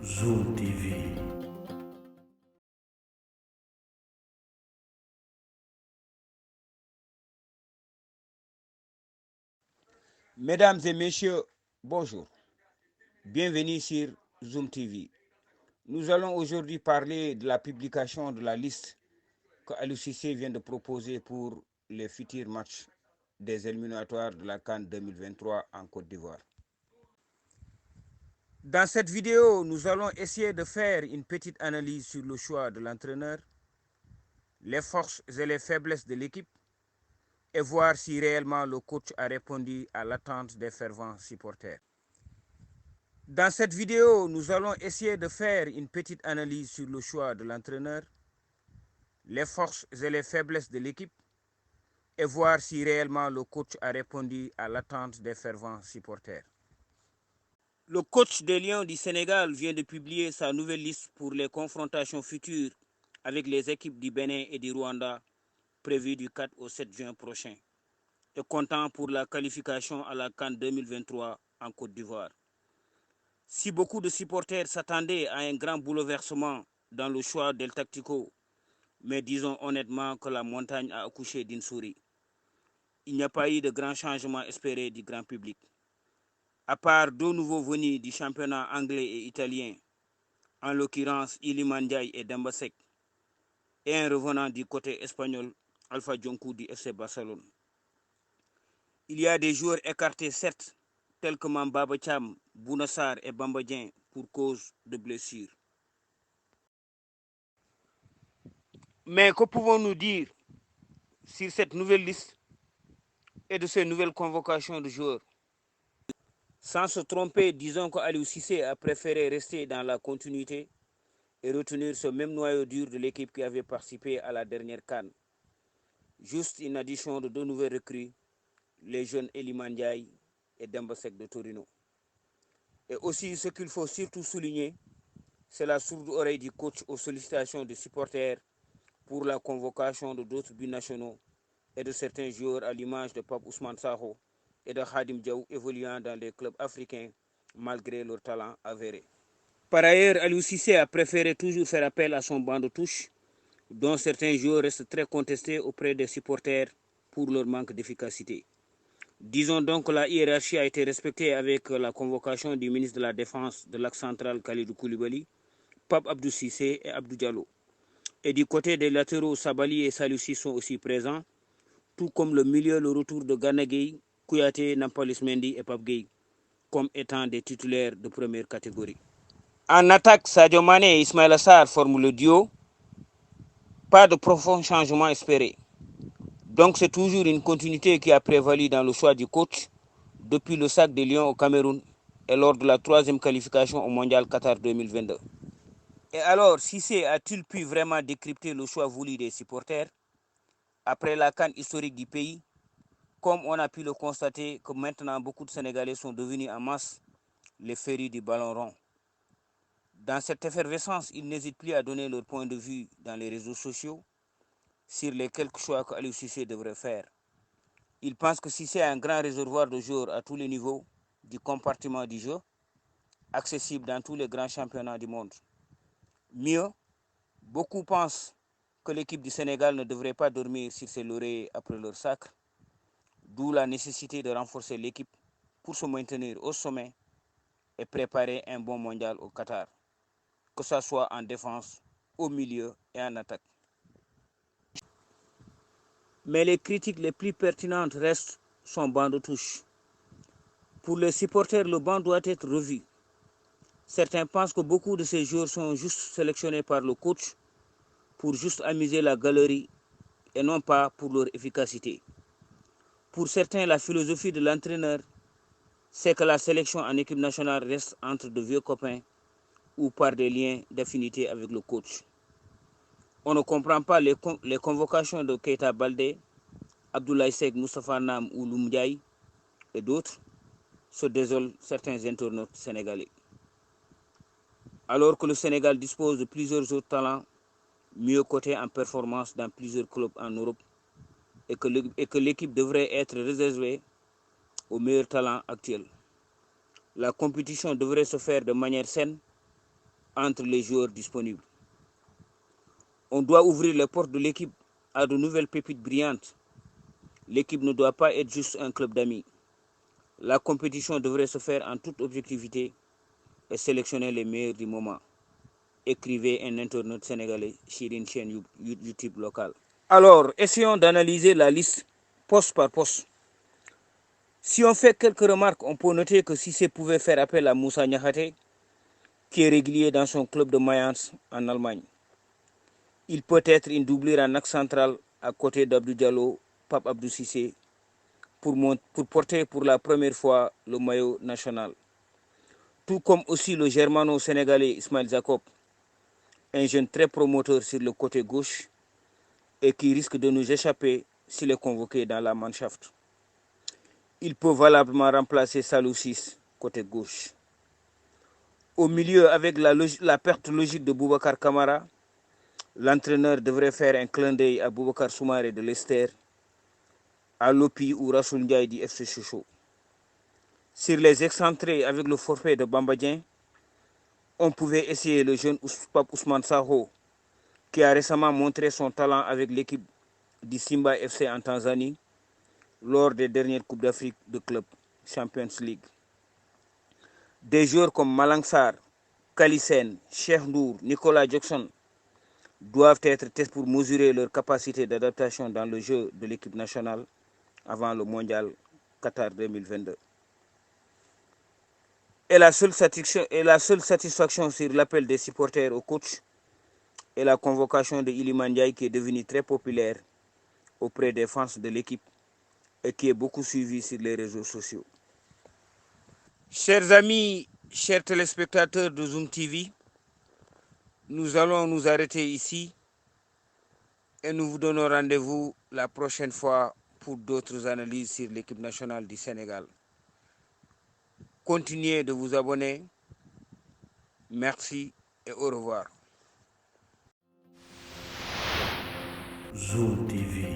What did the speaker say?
Zoom TV. Mesdames et messieurs, bonjour. Bienvenue sur Zoom TV. Nous allons aujourd'hui parler de la publication de la liste que Aliou Cissé vient de proposer pour les futurs matchs des éliminatoires de la CAN 2023 en Côte d'Ivoire. Dans cette vidéo, nous allons essayer de faire une petite analyse sur le choix de l'entraîneur, les forces et les faiblesses de l'équipe et voir si réellement le coach a répondu à l'attente des fervents supporters. Dans cette vidéo, nous allons essayer de faire une petite analyse sur le choix de l'entraîneur, les forces et les faiblesses de l'équipe et voir si réellement le coach a répondu à l'attente des fervents supporters. Le coach des Lions du Sénégal vient de publier sa nouvelle liste pour les confrontations futures avec les équipes du Bénin et du Rwanda prévues du 4 au 7 juin prochain et comptant pour la qualification à la CAN 2023 en Côte d'Ivoire. Si beaucoup de supporters s'attendaient à un grand bouleversement dans le choix del Tactico, mais disons honnêtement que la montagne a accouché d'une souris. Il n'y a pas eu de grand changement espéré du grand public. À part deux nouveaux venus du championnat anglais et italien, en l'occurrence Iliman Ndiaye et Demba Seck, et un revenant du côté espagnol, Alpha Djonkou du FC Barcelone. Il y a des joueurs écartés certes, tels que Mambaba Cham, Bounassar et Bamba Dieng pour cause de blessures. Mais que pouvons-nous dire sur cette nouvelle liste et de ces nouvelles convocations de joueurs? Sans se tromper, disons que Aliou Cissé a préféré rester dans la continuité et retenir ce même noyau dur de l'équipe qui avait participé à la dernière CAN. Juste une addition de deux nouvelles recrues, les jeunes Iliman Ndiaye et Demba Seck de Torino. Et aussi, ce qu'il faut surtout souligner, c'est la sourde oreille du coach aux sollicitations des supporters pour la convocation de d'autres binationaux et de certains joueurs à l'image de Pape Ousmane Sakho et de Khadim Diaw évoluant dans les clubs africains malgré leur talent avéré. Par ailleurs, Aliou Cissé a préféré toujours faire appel à son banc de touche, dont certains joueurs restent très contestés auprès des supporters pour leur manque d'efficacité. Disons donc que la hiérarchie a été respectée avec la convocation du ministre de la Défense de l'Axe central Khalidou Koulibaly, Pape Abdou Cissé et Abdou Diallo. Et du côté des latéraux, Sabali et Saloussi sont aussi présents, tout comme le milieu, le retour de Gana Gueye, Kouyaté, Nampalys Mendy et Pape Gueye, comme étant des titulaires de première catégorie. En attaque, Sadio Mané et Ismaïla Sarr forment le duo. Pas de profond changement espéré. Donc c'est toujours une continuité qui a prévalu dans le choix du coach depuis le sac des Lions au Cameroun et lors de la troisième qualification au Mondial Qatar 2022. Et alors, Cissé a-t-il pu vraiment décrypter le choix voulu des supporters après la CAN historique du pays? Comme on a pu le constater que maintenant beaucoup de Sénégalais sont devenus en masse les férus du ballon rond. Dans cette effervescence, ils n'hésitent plus à donner leur point de vue dans les réseaux sociaux sur les quelques choix que Aliou Cissé devrait faire. Ils pensent que Cissé a un grand réservoir de joueurs à tous les niveaux du compartiment du jeu, accessible dans tous les grands championnats du monde. Mieux, beaucoup pensent que l'équipe du Sénégal ne devrait pas dormir sur ses lauriers après leur sacre, d'où la nécessité de renforcer l'équipe pour se maintenir au sommet et préparer un bon mondial au Qatar, que ce soit en défense, au milieu et en attaque. Mais les critiques les plus pertinentes restent son banc de touche. Pour les supporters, le banc doit être revu. Certains pensent que beaucoup de ces joueurs sont juste sélectionnés par le coach pour juste amuser la galerie et non pas pour leur efficacité. Pour certains, la philosophie de l'entraîneur, c'est que la sélection en équipe nationale reste entre de vieux copains ou par des liens d'affinité avec le coach. On ne comprend pas les convocations de Keita Baldé, Abdoulaye Seck, Moustapha Nam ou Loumdiaye et d'autres, se désolent certains internautes sénégalais. Alors que le Sénégal dispose de plusieurs autres talents mieux cotés en performance dans plusieurs clubs en Europe et que l'équipe devrait être réservée aux meilleurs talents actuels. La compétition devrait se faire de manière saine entre les joueurs disponibles. On doit ouvrir les portes de l'équipe à de nouvelles pépites brillantes. L'équipe ne doit pas être juste un club d'amis. La compétition devrait se faire en toute objectivité et sélectionner les meilleurs du moment. Écrivait un internaute sénégalais sur une chaîne YouTube locale. Alors, essayons d'analyser la liste poste par poste. Si on fait quelques remarques, on peut noter que Cissé pouvait faire appel à Moussa Niakhaté, qui est régulier dans son club de Mayence en Allemagne. Il peut être une doublure en axe central à côté d'Abdou Diallo, Pape Abdou Cissé, pour porter pour la première fois le maillot national. Tout comme aussi le germano-sénégalais Ismail Jacob, un jeune très promoteur sur le côté gauche et qui risque de nous échapper s'il est convoqué dans la Mannschaft. Il peut valablement remplacer Salou Ciss côté gauche. Au milieu, avec la perte logique de Boubacar Kamara, l'entraîneur devrait faire un clin d'œil à Boubacar Soumaré de Leicester, à Lopi ou Rassoul Ndiaye du FC Sochaux. Sur les excentrés avec le forfait de Bambadien, on pouvait essayer le jeune Pape Ousmane Saho, qui a récemment montré son talent avec l'équipe du Simba FC en Tanzanie lors des dernières Coupes d'Afrique de club Champions League. Des joueurs comme Malang Sarr, Kalisen, Cheikh Ndour, Nicolas Jackson doivent être testés pour mesurer leur capacité d'adaptation dans le jeu de l'équipe nationale avant le mondial Qatar 2022. Et la seule satisfaction sur l'appel des supporters au coach est la convocation de Iliman Ndiaye, qui est devenu très populaire auprès des fans de l'équipe et qui est beaucoup suivi sur les réseaux sociaux. Chers amis, chers téléspectateurs de Zoom TV, nous allons nous arrêter ici et nous vous donnons rendez-vous la prochaine fois pour d'autres analyses sur l'équipe nationale du Sénégal. Continuez de vous abonner. Merci et au revoir. Zoom TV.